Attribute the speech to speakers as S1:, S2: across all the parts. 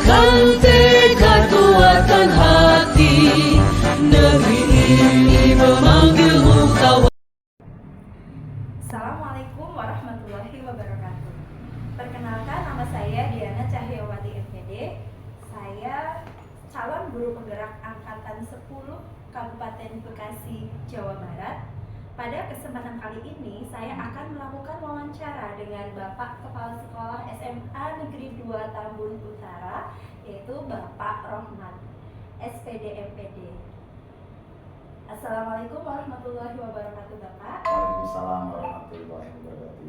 S1: Kuatkan tekad, kuatkan hati, negeri ini memanggilmu kawan.
S2: Assalamualaikum warahmatullahi wabarakatuh. Perkenalkan, nama saya Diana Cahyawati MPD. Saya calon guru penggerak angkatan 10 Kabupaten Bekasi, Jawa Barat. Pada kesempatan kali ini, saya akan melakukan wawancara dengan Bapak Kepala Sekolah SMA Negeri 2 Tambun Utara, yaitu Bapak Rohmat, SPD MPD. Assalamualaikum warahmatullahi wabarakatuh, Bapak.
S3: Waalaikumsalam warahmatullahi wabarakatuh.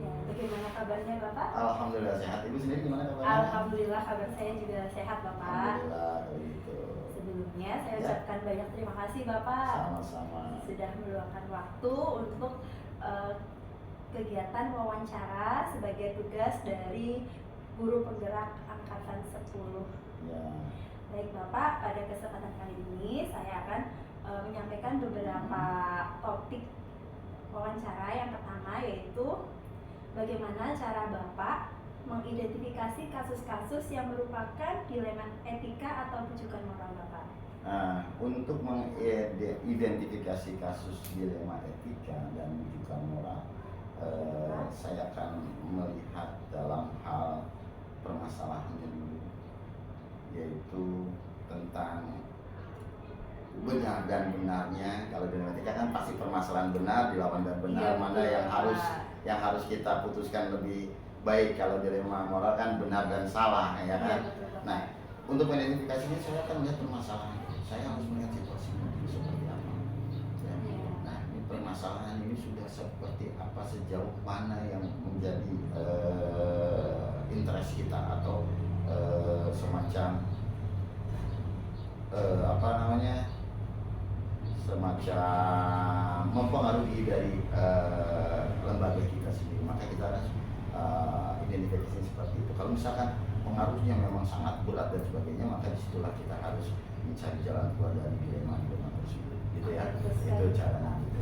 S2: Ya, bagaimana kabarnya, Bapak?
S3: Alhamdulillah sehat. Ibu sendiri gimana kabarnya?
S2: Alhamdulillah, kabar saya juga sehat, Bapak.
S3: Alhamdulillah kalau gitu.
S2: Sebelumnya saya
S3: Ya.
S2: ucapkan banyak terima kasih, Bapak,
S3: Sama-sama.
S2: sudah meluangkan waktu untuk kegiatan wawancara sebagai tugas dari guru penggerak angkatan 10.
S3: Ya.
S2: Baik, Bapak, pada kesempatan kali ini saya akan menyampaikan beberapa topik wawancara. Yang pertama yaitu bagaimana cara Bapak mengidentifikasi kasus-kasus yang merupakan dilema etika atau bujukan moral Bapak.
S3: Nah, untuk mengidentifikasi kasus dilema etika dan bujukan moral, saya akan melihat dalam hal permasalahannya dulu, yaitu tentang benar dan benarnya. Kalau dilema etika kan pasti permasalahan benar dilawan dan benar, mana yang harus kita putuskan lebih baik. Kalau dilema moral kan benar dan salah, ya kan? Nah, untuk mengidentifikasinya saya akan melihat permasalahan. Saya harus melihat situasinya dulu seperti apa. Ya. Nah, ini permasalahan ini sudah seperti apa, sejauh mana yang menjadi interest kita atau semacam semacam mempengaruhi dari lembaga kita sendiri. Maka kita harus identifikasi seperti itu. Kalau misalkan pengaruhnya memang sangat berat dan sebagainya, maka disitulah kita harus mencari jalan keluar dari dilema tersebut, gitu ya. Itu caranya. Gitu.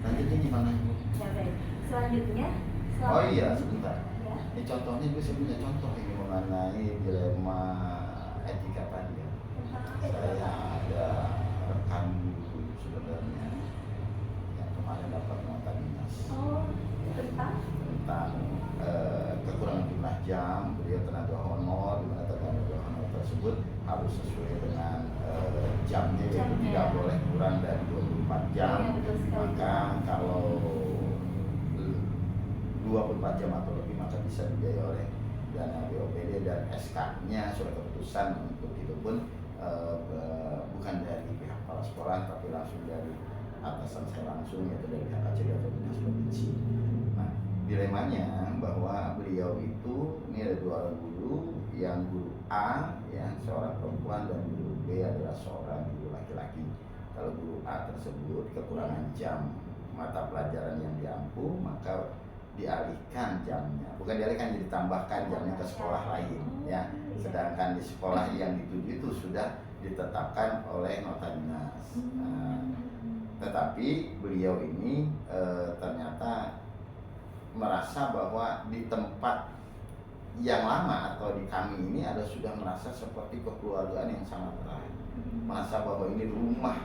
S3: Lanjutnya gimana, Ibu?
S2: Ya, baik. Selanjutnya.
S3: Oh iya, sebentar.
S2: Ya.
S3: Ini contohnya, Ibu, saya punya contoh ini mengenai dilema etika tadi ya. Saya ada rekan guru sebenarnya yang kemarin dapat nota minus.
S2: Oh, tentang
S3: Kekurangan jumlah jam. Beliau tenaga honor, di mana tenaga honor tersebut harus sesuai dengan jamnya, yaitu tidak boleh kurang dari 24 jam. Maka kalau 24 jam atau lebih maka bisa dibiayai oleh dana BOPD, dan SK-nya surat keputusan untuk itu pun bukan dari pihak kepala sekolah tapi langsung dari atasan saya langsung, yaitu dari pihak KCD atau dinas provinsi. Nah, dilemanya bahwa beliau itu, ini ada dua orang guru, yang guru A ya seorang perempuan dan guru B adalah seorang guru laki-laki. Kalau guru A tersebut kekurangan jam mata pelajaran yang diampu, maka dialihkan jamnya, bukan dialihkan, jadi ditambahkan jamnya ke sekolah lain ya. Sedangkan di sekolah yang dituju itu sudah ditetapkan oleh nota dinas. Tetapi beliau ini ternyata merasa bahwa di tempat yang lama atau di kami ini ada sudah merasa seperti kekeluargaan yang sangat erat. Merasa bahwa ini rumah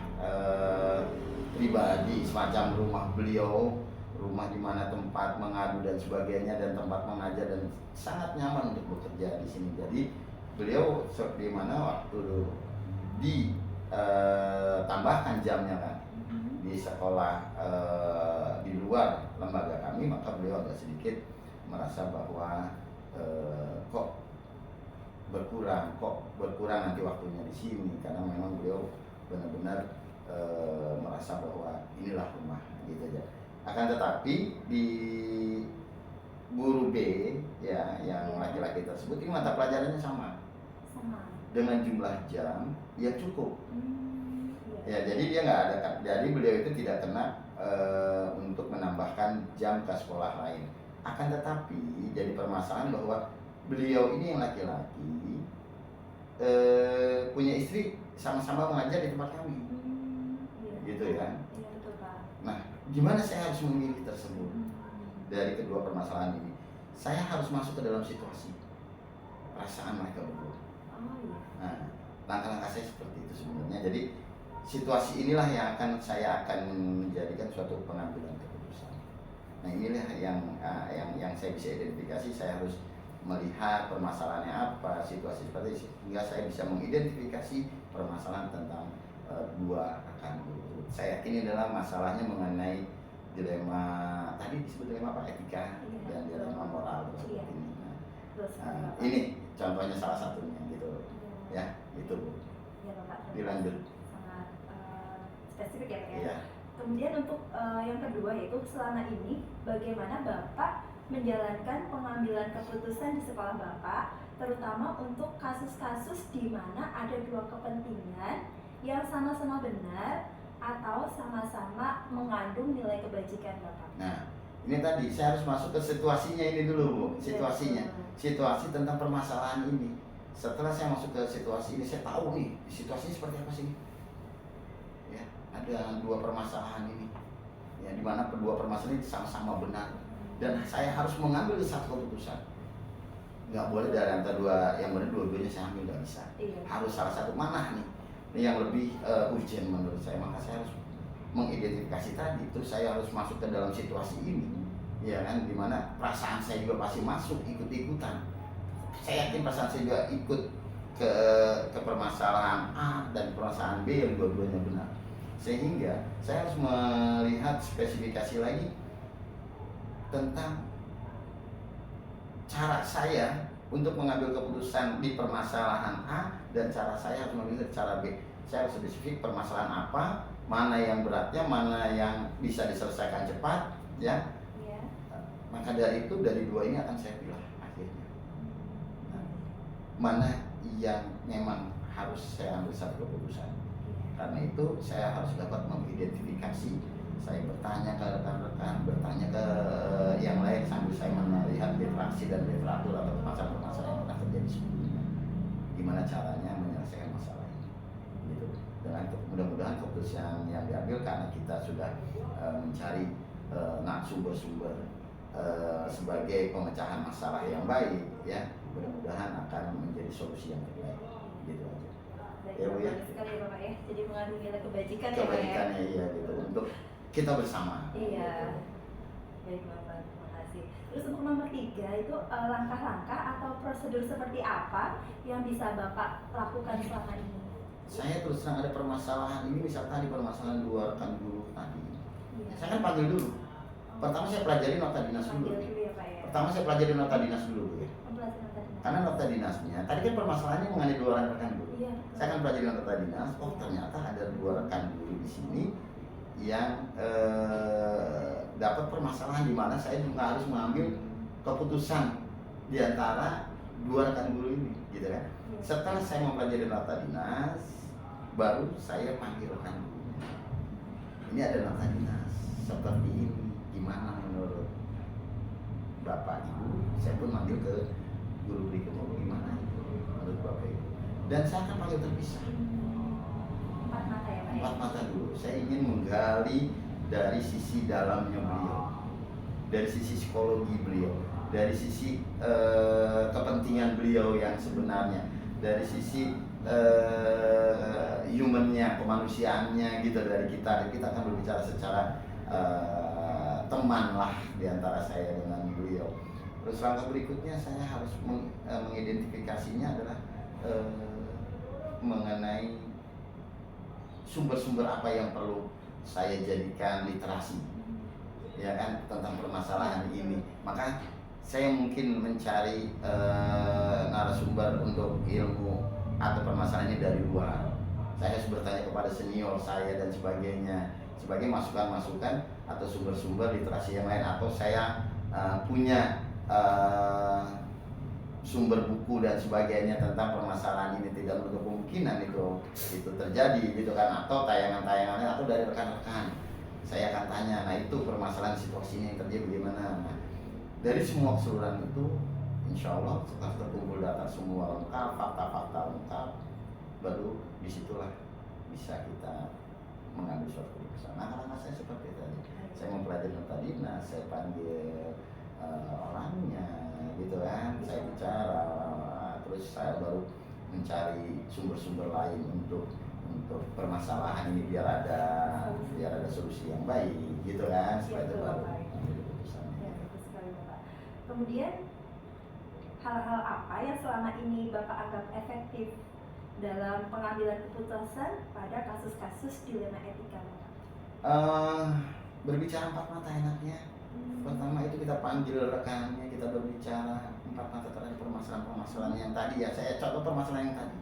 S3: pribadi, semacam rumah beliau, rumah di mana tempat mengadu dan sebagainya, dan tempat mengajar, dan sangat nyaman untuk bekerja di sini. Jadi beliau di mana waktu ditambahkan jamnya kan di sekolah di luar lembaga kami, maka beliau agak sedikit merasa bahwa kok berkurang nanti waktunya di sini, karena memang beliau benar-benar merasa bahwa inilah rumah gitu aja. Akan tetapi di guru B ya yang laki-laki tersebut ini mata pelajarannya sama dengan jumlah jam yang cukup. Ya, jadi dia nggak ada, jadi beliau itu tidak kena untuk menambahkan jam ke sekolah lain. Akan tetapi jadi permasalahan bahwa beliau ini yang laki-laki punya istri, sama-sama mengajar di tempat kami, gitu ya. Nah, gimana saya harus memilih tersebut? Dari kedua permasalahan ini, saya harus masuk ke dalam situasi perasaan mereka berdua.
S2: Oh iya.
S3: Nah, langkah-langkah saya seperti itu sebenarnya. Jadi situasi inilah yang saya akan menjadikan suatu pengambilan keputusan. Nah, inilah yang saya bisa identifikasi. Saya harus melihat permasalahannya apa, situasi seperti itu, sehingga saya bisa mengidentifikasi permasalahan tentang dua rekan guru. Saya yakin ini adalah masalahnya mengenai dilema tadi disebut dilema apa, etika dan dilema moral seperti ini. Nah, ini contohnya salah satunya gitu ya, itu
S2: Ya Bapak,
S3: dilanjut.
S2: sangat spesifik ya Pak ya.
S3: Iya.
S2: Kemudian untuk yang kedua yaitu selama ini bagaimana Bapak menjalankan pengambilan keputusan di sekolah Bapak, terutama untuk kasus-kasus di mana ada dua kepentingan yang sama-sama benar atau sama-sama mengandung nilai kebajikan Bapak.
S3: Nah, ini tadi saya harus masuk ke situasinya ini dulu, Bu. Situasinya, situasi tentang permasalahan ini. Setelah saya masuk ke situasi ini, saya tahu nih situasinya seperti apa sih. Ya, ada dua permasalahan ini, ya, di mana kedua permasalahan ini sama-sama benar, dan saya harus mengambil satu keputusan. Nggak boleh dari antara dua yang benar dua-duanya saya ambil, nggak bisa.
S2: Iya.
S3: Harus salah satu, mana nih yang lebih urgent menurut saya, maka saya harus mengidentifikasi tadi. Terus saya harus masuk ke dalam situasi ini, ya kan, dimana perasaan saya juga pasti masuk ikut-ikutan. Saya yakin perasaan saya juga ikut ke permasalahan A dan permasalahan B yang dua-duanya benar, sehingga saya harus melihat spesifikasi lagi tentang cara saya untuk mengambil keputusan di permasalahan A dan cara saya harus mengambil cara B. Saya harus spesifik permasalahan apa, mana yang beratnya, mana yang bisa diselesaikan cepat, ya.
S2: Iya.
S3: Maka dari itu, dari dua ini akan saya pilih akhirnya. Nah, mana yang memang harus saya ambil satu keputusan. Karena itu saya harus dapat mengidentifikasi. Saya bertanya ke rekan-rekan, bertanya ke yang lain sambil saya melihat literasi dan literatur atau permasalahan yang pernah terjadi sebelumnya. Gimana caranya menyelesaikan masalah ini, gitu. Dengan mudah-mudahan keputusan yang diambil karena kita sudah mencari sumber-sumber sebagai pemecahan masalah yang baik, ya, mudah-mudahan akan menjadi solusi yang terbaik, gitu aja.
S2: Ya, Bu, ya. Sekali ya Bapak ya. Jadi mengandung nilai kebajikan ya Pak ya.
S3: Kebaikannya, iya, gitu, untuk kita bersama.
S2: Iya. Baik Bapak, terima kasih. Terus untuk nomor 3 itu langkah-langkah atau prosedur seperti apa yang bisa Bapak lakukan selama ini?
S3: Saya terus terang ada permasalahan ini, misalkan di permasalahan dua rekan guru tadi.
S2: Iya.
S3: Saya kan panggil dulu. Pertama saya pelajari nota dinas dulu.
S2: Panggil dulu ya Pak ya.
S3: Pertama saya pelajari nota dinas dulu, ya.
S2: Pembelajaran tadi.
S3: Karena nota dinasnya, tadi kan permasalahannya mengenai dua rekan guru.
S2: Iya.
S3: Saya akan pelajari nota dinas. Oh, ternyata ada dua rekan guru di sini yang dapat permasalahan di mana saya juga harus mengambil keputusan di antara dua rekan guru ini, gitu kan.
S2: Iya.
S3: Setelah saya mempelajari nota dinas, baru saya panggil rekan guru. Ini ada nota dinas seperti ini, gimana menurut Bapak Ibu? Saya pun manggil ke guru berikutnya, gimana menurut Bapak Ibu? Dan saya akan panggil terpisah.
S2: 4 mata ya Pak ya.
S3: 4 mata dulu. Saya ingin menggali dari sisi dalamnya beliau, dari sisi psikologi beliau, dari sisi kepentingan beliau yang sebenarnya, dari sisi humannya, kemanusiaannya, gitu, dari kita. Kita akan berbicara secara teman lah di antara saya dengan beliau. Terus langkah berikutnya saya harus mengidentifikasinya adalah mengenai sumber-sumber apa yang perlu saya jadikan literasi, ya kan, tentang permasalahan ini. Maka saya mungkin mencari narasumber untuk ilmu atau permasalahannya dari luar. Saya harus bertanya kepada senior saya dan sebagainya, sebagai masukan-masukan atau sumber-sumber literasi yang lain, atau saya punya sumber buku dan sebagainya tentang permasalahan ini. Tidak menutup kemungkinan itu terjadi, gitu kan, atau tayangan-tayangan lain atau dari rekan-rekan. Saya akan tanya, nah itu permasalahan situasinya yang terjadi bagaimana. Nah, dari semua keseluruhan itu, insya Allah setelah terkumpul data semua lengkap, fakta-fakta lengkap, baru disitulah bisa kita mengambil suatu keputusan. Nah, saya seperti tadi, saya mempelajari nota dinas, saya panggil orangnya, gitu kan, saya bicara, terus saya baru mencari sumber-sumber lain untuk permasalahan ini biar ada solusi yang baik gitu kan, supaya itu baru ambil keputusan.
S2: Ya, betul sekali Bapak. Kemudian hal-hal apa yang selama ini Bapak anggap efektif dalam pengambilan keputusan pada kasus-kasus dilema etika Bapak?
S3: Berbicara empat mata enaknya. Pertama itu kita panggil rekannya, kita berbicara empat mata terkait permasalahan-permasalahan yang tadi ya. Saya contoh permasalahan yang tadi,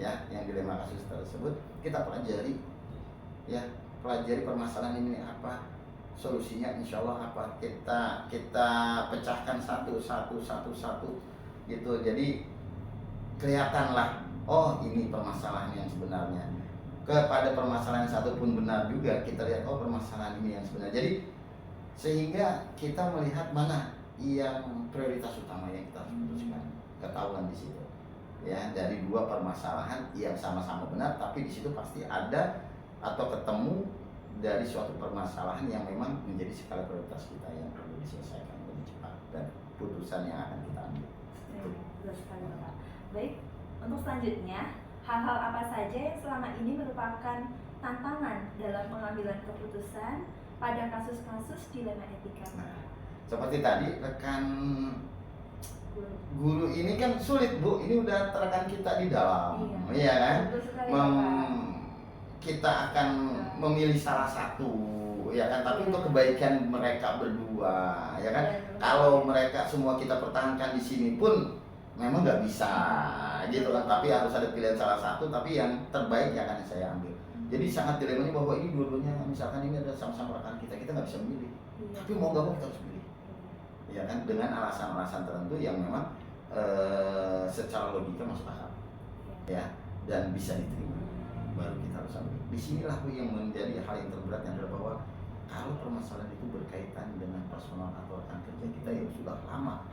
S3: ya, yang dilema kasus tersebut kita pelajari, ya, pelajari permasalahan ini apa, solusinya insya Allah apa, kita pecahkan satu gitu. Jadi kelihatanlah, oh ini permasalahan yang sebenarnya. Kepada permasalahan satu pun benar juga kita lihat, oh permasalahan ini yang sebenarnya. Jadi sehingga kita melihat mana yang prioritas utama yang kita harus putuskan, ketahuan di situ, ya, dari dua permasalahan yang sama-sama benar, tapi di situ pasti ada atau ketemu dari suatu permasalahan yang memang menjadi skala prioritas kita yang perlu diselesaikan lebih cepat dan putusan yang akan kita ambil.
S2: Betul sekali Bapak. Baik, untuk selanjutnya, hal-hal apa saja yang selama ini merupakan tantangan dalam pengambilan keputusan pada kasus-kasus dilema etika?
S3: Nah, seperti tadi rekan guru ini kan sulit Bu, ini udah rekan kita di dalam, iya kan? Kita akan memilih salah satu, ya kan? Tapi untuk kebaikan mereka berdua, ya kan? Kalau mereka semua kita pertahankan di sini pun memang nggak bisa, gitu kan? Tapi harus ada pilihan salah satu, tapi yang terbaik ya akan saya ambil. Jadi sangat dilemanya bahwa ini dua-duanya, misalkan ini ada sama-sama rekan kita nggak bisa memilih, tapi mau nggak mau kita harus pilih, ya kan? Dengan alasan-alasan tertentu yang memang secara logika masuk akal, ya, dan bisa diterima, baru kita harus ambil. Disinilah yang menjadi hal yang terberat yang adalah bahwa kalau permasalahan itu berkaitan dengan personal atau rekan kerja kita yang sudah lama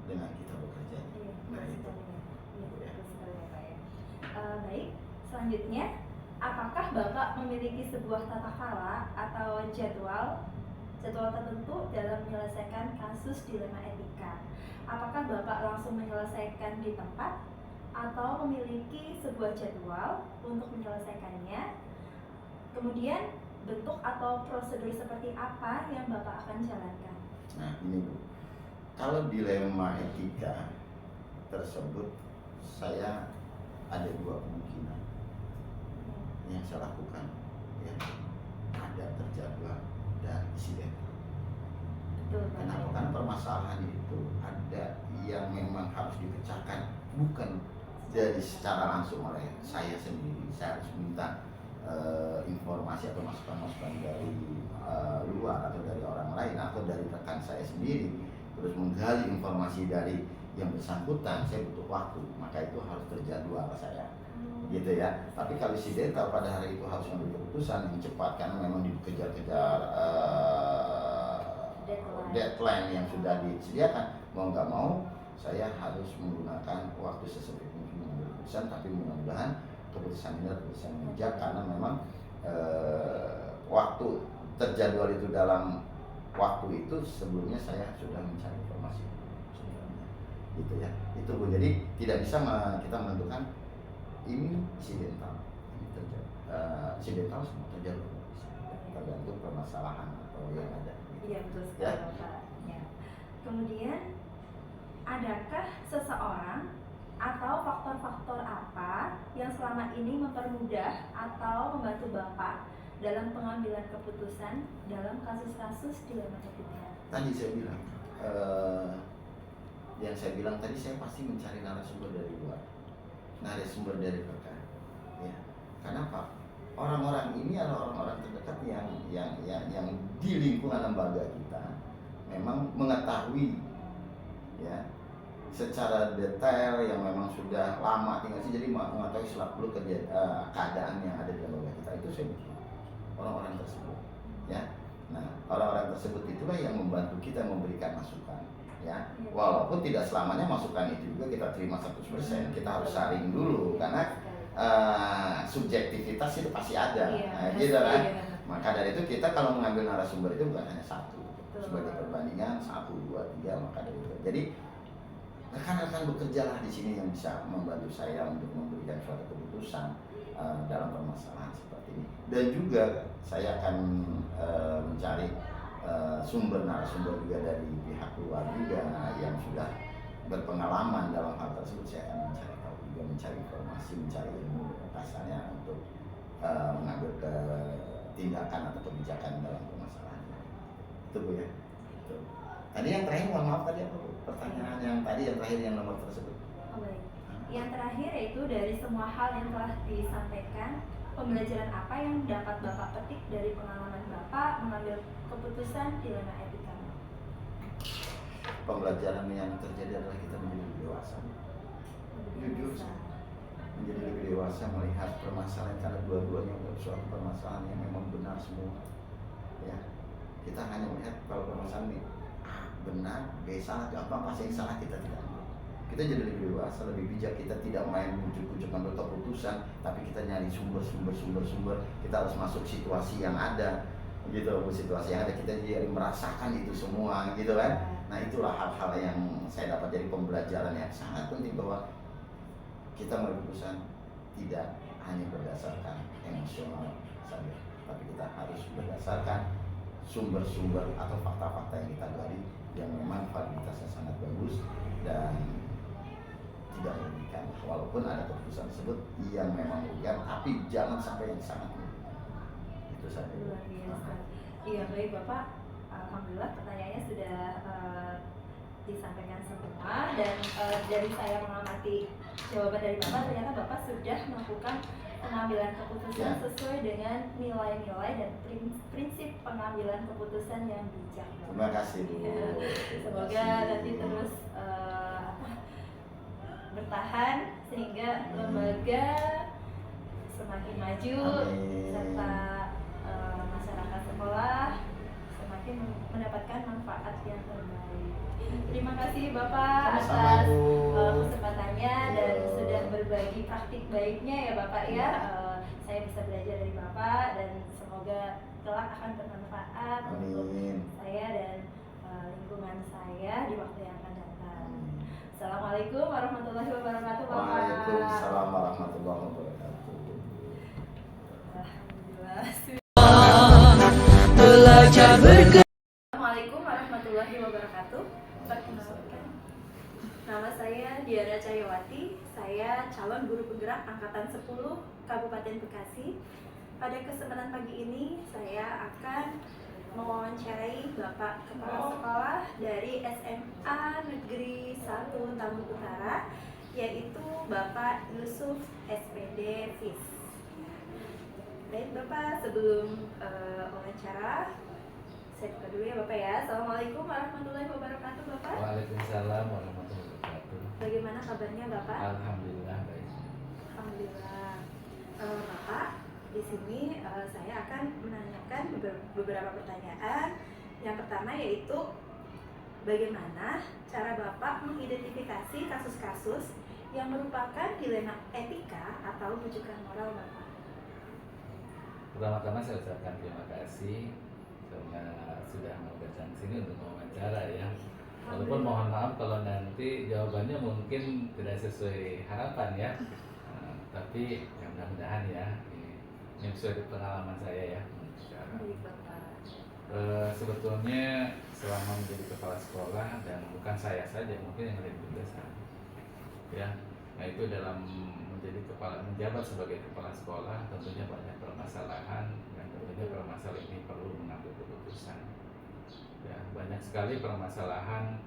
S3: dengan kita bekerja.
S2: Baik, selanjutnya, apakah Bapak memiliki sebuah tata cara atau jadwal tertentu dalam menyelesaikan kasus dilema etika? Apakah Bapak langsung menyelesaikan di tempat atau memiliki sebuah jadwal untuk menyelesaikannya? Kemudian bentuk atau prosedur seperti apa yang Bapak akan jalankan?
S3: Nah ini Bu, kalau dilema etika tersebut saya ada dua kemungkinan yang saya lakukan, ya, ada terjadwal dan insidental. Kenapa? Karena permasalahan itu ada yang memang harus dipecahkan, bukan dari secara langsung oleh saya sendiri. Saya harus minta informasi atau masukan-masukan dari luar atau dari orang lain atau dari rekan saya sendiri, terus menggali informasi dari yang bersangkutan. Saya butuh waktu, maka itu harus terjadwal saya, gitu ya. Tapi kalau insidental pada hari itu harus mengambil keputusan yang cepat karena memang dikejar-kejar deadline yang sudah disediakan, mau nggak mau saya harus menggunakan waktu sesempit mungkin mengambil keputusan. Tapi mudah-mudahan keputusan ini adalah keputusan yang bijak karena memang waktu terjadwal itu dalam waktu itu sebelumnya saya sudah mencari informasi sebenarnya, gitu ya. Itu Bu, jadi tidak bisa kita menentukan ini insidental, ini insidental semua terjadwal, tergantung permasalahan atau yang ada.
S2: Iya, betul sekali Bapak. Ya. Kemudian, adakah seseorang atau faktor-faktor apa yang selama ini mempermudah atau membantu Bapak dalam pengambilan keputusan dalam kasus-kasus dilema etika?
S3: Tadi saya bilang, yang saya bilang tadi, saya pasti mencari narasumber dari luar, narasumber dari rekan, ya. Kenapa? Orang-orang ini adalah orang-orang terdekat yang di lingkungan lembaga kita memang mengetahui, ya, secara detail yang memang sudah lama tinggal sih, jadi mengetahui seluk-beluk keadaan yang ada di lembaga kita. Itu saya butuh orang-orang tersebut, ya. Nah, orang-orang tersebut itulah yang membantu kita memberikan masukan, ya. Walaupun tidak selamanya masukan itu juga kita terima 100%, kita harus saring dulu karena subjektivitas itu pasti ada, gitu kan. Maka dari itu kita kalau mengambil narasumber itu bukan hanya satu, sebagai perbandingan 1, 2, 3, maka dari itu. Jadi rekan-rekan bekerjalah di sini yang bisa membantu saya untuk memberikan suatu keputusan dalam permasalahan seperti ini. Dan juga saya akan mencari sumber narasumber juga dari pihak luar juga yang sudah berpengalaman dalam hal tersebut. Saya akan mencari tahu juga, mencari informasi, mencari ilmu kasarnya untuk mengambil tindakan atau kebijakan dalam permasalahan ini. Itu Bu ya. Itu. Tadi yang terakhir, mohon maaf tadi apa Bu? Pertanyaan yang tadi yang terakhir yang nomor tersebut.
S2: Oh, baik. Yang terakhir yaitu dari semua hal yang telah disampaikan, pembelajaran apa yang dapat Bapak petik dari pengalaman Bapak mengambil keputusan dilema etika?
S3: Pembelajaran yang terjadi adalah kita menjadi lebih dewasa. Jujur sih. Menjadi lebih dewasa melihat permasalahan, karena dua-duanya suatu permasalahan yang memang benar semua. Ya, kita hanya melihat kalau permasalahan ini benar, B salah, gampang, pasti yang salah kita tidak ambil. Kita jadi lebih dewasa, lebih bijak. Kita tidak main ujuk-ujuk ambil keputusan, tapi kita nyari sumber. Kita harus masuk situasi yang ada, gitu. Situasi yang ada kita jadi merasakan itu semua, gitu kan. Nah, itulah hal-hal yang saya dapat dari pembelajaran yang sangat penting, bahwa kita mengambil keputusan tidak hanya berdasarkan emosional saja, tapi kita harus berdasarkan sumber-sumber atau fakta-fakta yang kita gali yang memang validitasnya sangat bagus dan tidak merugikan. Walaupun ada keputusan tersebut yang memang merugikan, tapi jangan sampai yang sangat merugikan. Itu saja.
S2: Luar biasa. Iya, baik Bapak. Alhamdulillah pertanyaannya sudah disampaikan semua, dan dari saya mengamati jawaban dari Bapak, ternyata Bapak sudah melakukan pengambilan keputusan sesuai dengan nilai-nilai dan prinsip pengambilan keputusan yang bijak.
S3: Terima kasih Bu.
S2: Ya. Semoga nanti terus bertahan sehingga lembaga semakin maju.
S3: Amin.
S2: Serta masyarakat sekolah semakin mendapatkan manfaat yang terbaik. Terima kasih Bapak
S3: Sama-sama,
S2: atas
S3: Bu.
S2: kesempatannya dan sudah berbagi praktik baiknya ya Bapak ya. Saya bisa belajar dari Bapak dan semoga kelak akan bermanfaat untuk
S3: Amin.
S2: saya dan lingkungan saya di waktu yang akan datang.
S3: Amin.
S2: Assalamualaikum warahmatullahi wabarakatuh Bapak.
S3: Waalaikumsalam warahmatullahi wabarakatuh.
S2: Alhamdulillah.
S1: Belajar
S2: Assalamualaikum warahmatullahi wabarakatuh. Perkenalkan, nama saya Diana Cahyawati. Saya calon guru penggerak angkatan 10 Kabupaten Bekasi. Pada kesempatan pagi ini saya akan mewawancarai Bapak Kepala Sekolah dari SMA Negeri 1 Tambun Utara, yaitu Bapak Yusuf SPD Fis. Baik Bapak, sebelum wawancara, saya buka dulu ya Bapak ya. Assalamualaikum warahmatullahi wabarakatuh Bapak.
S4: Waalaikumsalam warahmatullahi wabarakatuh.
S2: Bagaimana kabarnya Bapak?
S4: Alhamdulillah baik.
S2: Alhamdulillah. Bapak, di sini saya akan menanyakan beberapa pertanyaan. Yang pertama yaitu, bagaimana cara Bapak mengidentifikasi kasus-kasus yang merupakan dilema etika atau rujukan moral Bapak?
S4: Pertama-tama saya ucapkan terima kasih karena sudah mau datang sini untuk mewawancara ya. Walaupun mohon maaf kalau nanti jawabannya mungkin tidak sesuai harapan ya. Tapi ya mudah-mudahan ya ini sesuai pengalaman saya ya.
S2: Baik Bapak.
S4: Sebetulnya selama menjadi kepala sekolah, dan bukan saya saja, mungkin yang lebih besar ya, nah itu dalam menjabat sebagai kepala sekolah tentunya banyak permasalahan, dan tentunya permasalahan ini perlu mengambil keputusan ya. Banyak sekali permasalahan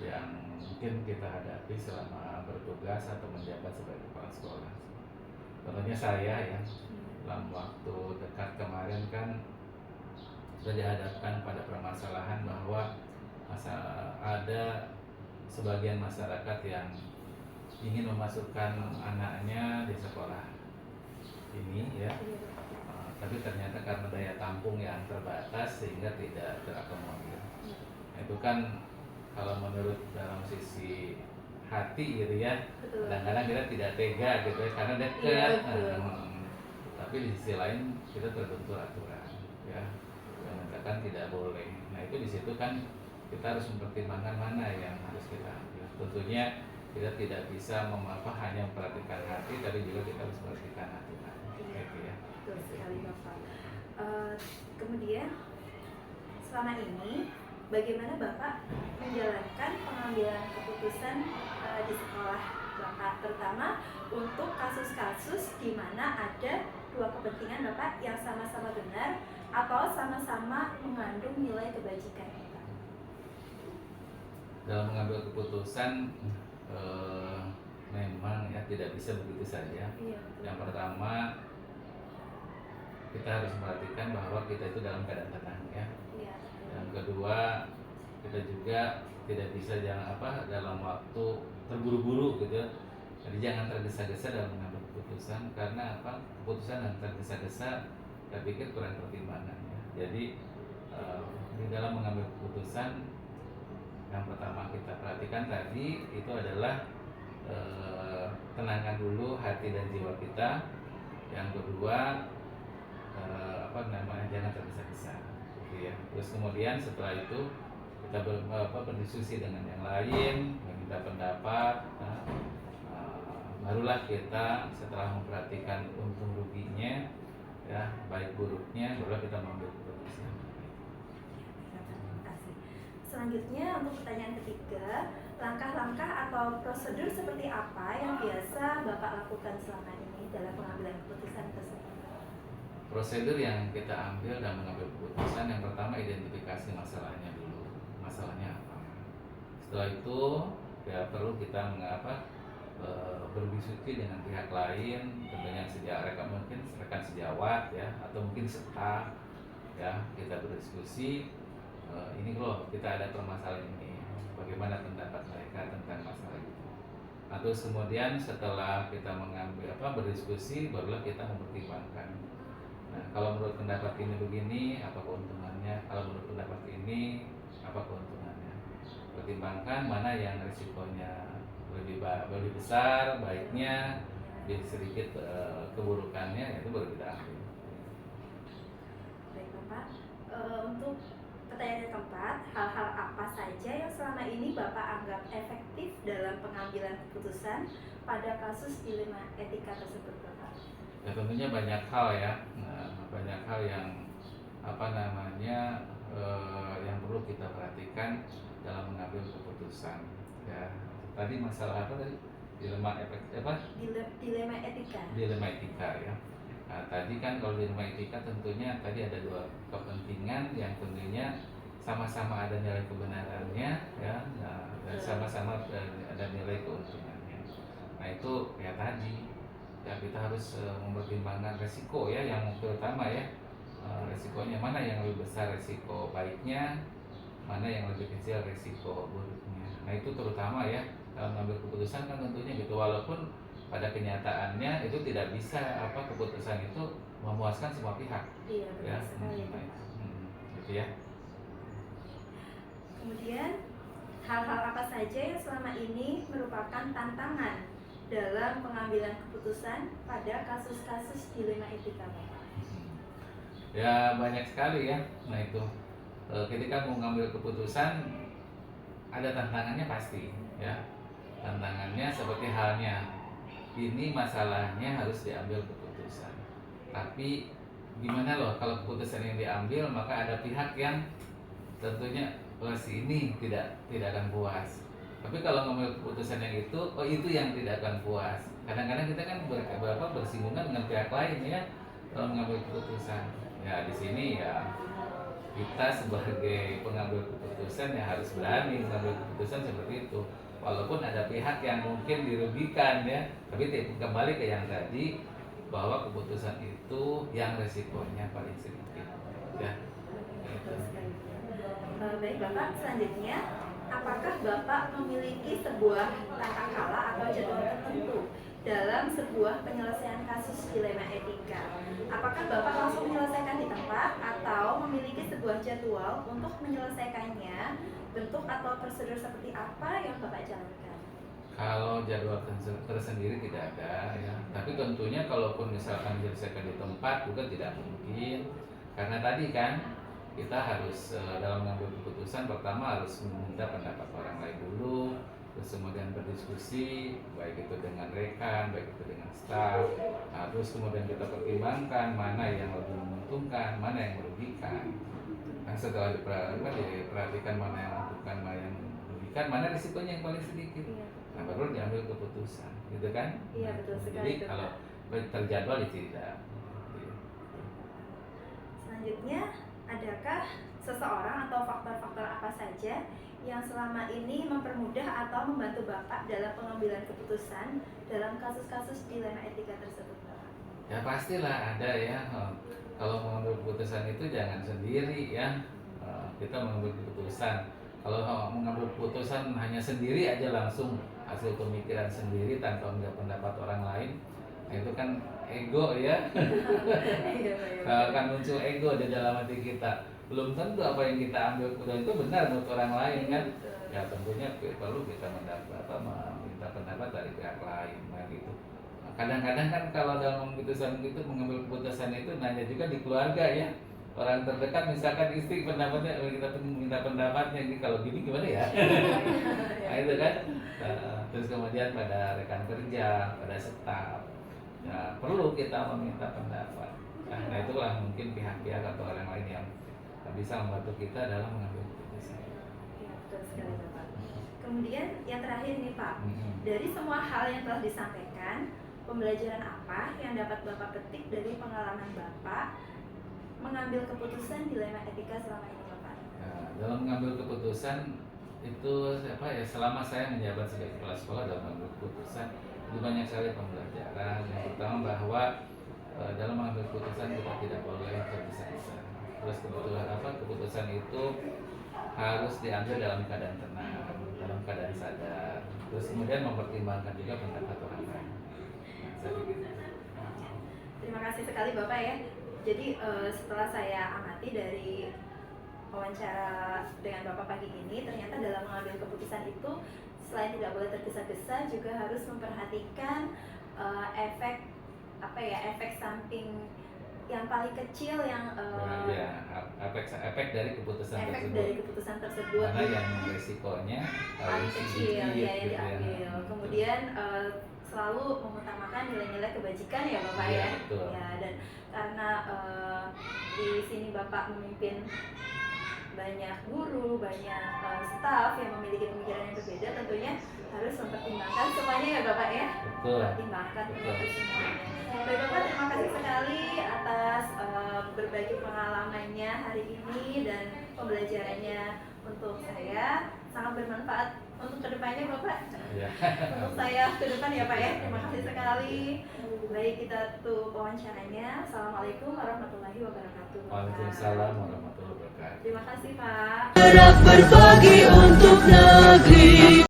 S4: yang mungkin kita hadapi selama bertugas atau menjabat sebagai kepala sekolah. Contohnya saya ya, dalam waktu dekat kemarin kan sudah dihadapkan pada permasalahan bahwa ada sebagian masyarakat yang ingin memasukkan anaknya di sekolah ini ya, tapi ternyata karena daya tampung yang terbatas sehingga tidak terakomodir. Itu kan kalau menurut dalam sisi hati gitu ya, kadang-kadang kita tidak tega gitu ya, karena dekat. Tapi di sisi lain kita terbentur aturan ya, yang mengatakan tidak boleh. Nah itu di situ kan kita harus mempertimbangkan mana yang harus kita ambil. tentunya kita tidak bisa hanya memperhatikan hati, tapi juga kita harus memperhatikan hati. Gitu ya.
S2: Betul sekali Bapak. Kemudian selama ini bagaimana Bapak menjalankan pengambilan keputusan di sekolah Bapak, terutama untuk kasus-kasus di mana ada dua kepentingan Bapak yang sama-sama benar atau sama-sama mengandung nilai kebajikan Bapak?
S4: Dalam mengambil keputusan memang ya tidak bisa begitu saja.
S2: Iya, betul.
S4: Yang pertama, kita harus memperhatikan bahwa kita itu dalam keadaan tenang ya.
S2: Iya.
S4: Yang kedua, kita juga tidak bisa dalam waktu terburu-buru gitu. Jadi jangan tergesa-gesa dalam mengambil keputusan, karena keputusan yang tergesa-gesa saya pikir kurang pertimbangan ya. Jadi di dalam mengambil keputusan, yang pertama kita perhatikan tadi itu adalah tenangkan dulu hati dan jiwa kita. Yang kedua, jangan tergesa-gesa gitu ya. Terus kemudian setelah itu kita berdiskusi dengan yang lain, meminta pendapat. Barulah kita setelah memperhatikan untung ruginya ya, baik buruknya, barulah kita mengambil keputusan.
S2: Terima kasih. Selanjutnya untuk pertanyaan ketiga, langkah-langkah atau prosedur seperti apa yang biasa Bapak lakukan selama ini dalam pengambilan keputusan tersebut?
S4: Prosedur yang kita ambil dalam mengambil keputusan, yang pertama identifikasi masalahnya dulu. Masalahnya apa? Setelah itu ya perlu kita berdiskusi dengan pihak lain, tentunya mungkin rekan sejawat ya, atau mungkin staf ya. Kita berdiskusi, ini loh kita ada permasalahan ini, bagaimana pendapat mereka tentang masalah itu. Nah, terus kemudian setelah kita berdiskusi, barulah kita mempertimbangkan. Nah, kalau menurut pendapat ini begini, apa keuntungannya? Kalau menurut pendapat ini, apa keuntungannya? Pertimbangkan mana yang risikonya lebih besar, baiknya, lebih sedikit keburukannya, itu baru kita ambil.
S2: Baik Bapak, untuk pertanyaan yang keempat, hal-hal apa saja yang selama ini Bapak anggap efektif dalam pengambilan keputusan pada kasus dilema etika tersebut Bapak?
S4: Ya tentunya banyak hal ya, banyak hal yang yang perlu kita perhatikan dalam mengambil keputusan. Ya, tadi masalah apa tadi? Dilema etika. Dilema etika ya. Nah, tadi kan kalau dilema etika tentunya tadi ada dua kepentingan yang tentunya sama-sama ada nilai kebenarannya ya, dan sama-sama ada nilai keuntungannya. Nah itu ya tadi ya kita harus mempertimbangkan resiko ya, yang terutama ya, resikonya mana yang lebih besar resiko baiknya, mana yang lebih kecil resiko buruknya. Nah itu terutama ya dalam mengambil keputusan kan tentunya gitu, walaupun pada kenyataannya itu tidak bisa keputusan itu memuaskan semua pihak.
S2: Iya, betul
S4: Ya,
S2: sekali.
S4: gitu ya.
S2: Kemudian hal-hal apa saja yang selama ini merupakan tantangan dalam pengambilan keputusan pada kasus-kasus dilema etika Bapak?
S4: Ya banyak sekali ya. Nah itu ketika mau mengambil keputusan ada tantangannya pasti ya. Tantangannya seperti halnya ini masalahnya harus diambil keputusan. Tapi gimana loh kalau keputusan yang diambil maka ada pihak yang tentunya si ini tidak akan puas. Tapi kalau ngambil keputusan yang itu yang tidak akan puas. Kadang-kadang kita kan bersinggungan dengan pihak lain ya kalau mengambil keputusan. Ya di sini ya kita sebagai pengambil keputusan ya harus berani mengambil keputusan seperti itu. Walaupun ada pihak yang mungkin dirugikan ya, tapi kembali ke yang tadi bahwa keputusan itu yang resikonya paling sedikit ya.
S2: Baik Bapak, selanjutnya apakah Bapak memiliki sebuah tata kala atau jadwal tertentu dalam sebuah penyelesaian kasus dilema etika? Apakah Bapak langsung menyelesaikan di tempat atau memiliki sebuah jadwal untuk menyelesaikannya? Bentuk atau prosedur seperti apa yang Bapak jalankan?
S4: Kalau jadwal tersendiri tidak ada ya, tapi tentunya kalaupun misalkan diselesaikan di tempat juga tidak mungkin, karena tadi kan kita harus dalam mengambil keputusan pertama harus meminta pendapat orang lain dulu, terus kemudian berdiskusi, baik itu dengan rekan, baik itu dengan staf. Nah, terus kemudian kita pertimbangkan mana yang lebih menguntungkan, mana yang merugikan. Nah, setelah diperhatikan mana yang menguntungkan, mana yang merugikan, mana risikonya yang paling sedikit.
S2: Iya.
S4: Nah, baru diambil keputusan, gitu kan?
S2: Iya, betul
S4: Jadi
S2: sekali, Bapak.
S4: kalau terjadwal ya tidak.
S2: Selanjutnya, adakah seseorang atau faktor-faktor apa saja yang selama ini mempermudah atau membantu Bapak dalam pengambilan keputusan dalam kasus-kasus dilema etika tersebut, Bapak?
S4: Ya pastilah ada ya. Kalau mengambil keputusan itu jangan sendiri ya. Kita mengambil keputusan. Kalau mengambil keputusan hanya sendiri aja langsung hasil pemikiran sendiri tanpa melihat pendapat orang lain, nah itu kan ego ya. Akan muncul ego di dalam hati kita. Belum tentu apa yang kita ambil keputusan itu benar menurut orang lain kan. Ya tentunya perlu kita meminta pendapat dari pihak lain gitu. Kadang-kadang kan kalau dalam keputusan itu mengambil keputusan itu nanya juga di keluarga ya, orang terdekat misalkan istri pendapatnya, kita minta pendapatnya ini kalau gini gimana ya. Nah itu kan. Terus kemudian pada rekan kerja, pada staf, ya, perlu kita meminta pendapat. Nah itulah mungkin pihak-pihak atau orang lain yang bisa membantu kita dalam mengambil keputusan.
S2: Ya, betul sekali, Bapak. Kemudian yang terakhir nih, Pak, dari semua hal yang telah disampaikan, pembelajaran apa yang dapat Bapak petik dari pengalaman Bapak mengambil keputusan dilema etika selama ini, Bapak?
S4: Nah, dalam mengambil keputusan itu selama saya menjabat sebagai kepala sekolah dalam mengambil keputusan itu banyak sekali pembelajaran. Yang pertama bahwa dalam mengambil keputusan kita tidak boleh tergesa-gesa. Terus keputusan itu harus diambil dalam keadaan tenang, dalam keadaan sadar. Terus kemudian mempertimbangkan juga pendapat orang lain.
S2: Terima kasih sekali Bapak ya. Jadi setelah saya amati dari wawancara dengan Bapak pagi ini, ternyata dalam mengambil keputusan itu selain tidak boleh tergesa-gesa juga harus memperhatikan efek samping yang paling kecil yang
S4: efek dari keputusan tersebut.
S2: Mana
S4: yang resikonya
S2: paling kecil
S4: sedikit,
S2: ya yang diambil. Kemudian selalu mengutamakan nilai-nilai kebajikan ya Bapak ya.
S4: Betul.
S2: Ya, dan karena di sini Bapak memimpin banyak guru, banyak staf yang memiliki pemikiran yang berbeda, tentunya harus mempertimbangkan semuanya ya Bapak ya.
S4: Betul.
S2: Mempertimbangkan semuanya. Baik Bapak, terima kasih sekali atas berbagi pengalamannya hari ini dan pembelajarannya untuk saya, sangat bermanfaat untuk kedepannya Bapak.
S4: Ya.
S2: Untuk saya ke depan ya Pak ya. Terima kasih sekali. Baik, kita tutup wawancaranya. Assalamualaikum warahmatullahi wabarakatuh.
S4: Waalaikumsalam warahmatullahi wabarakatuh.
S2: Terima kasih Pak.
S1: Berbagi untuk negeri.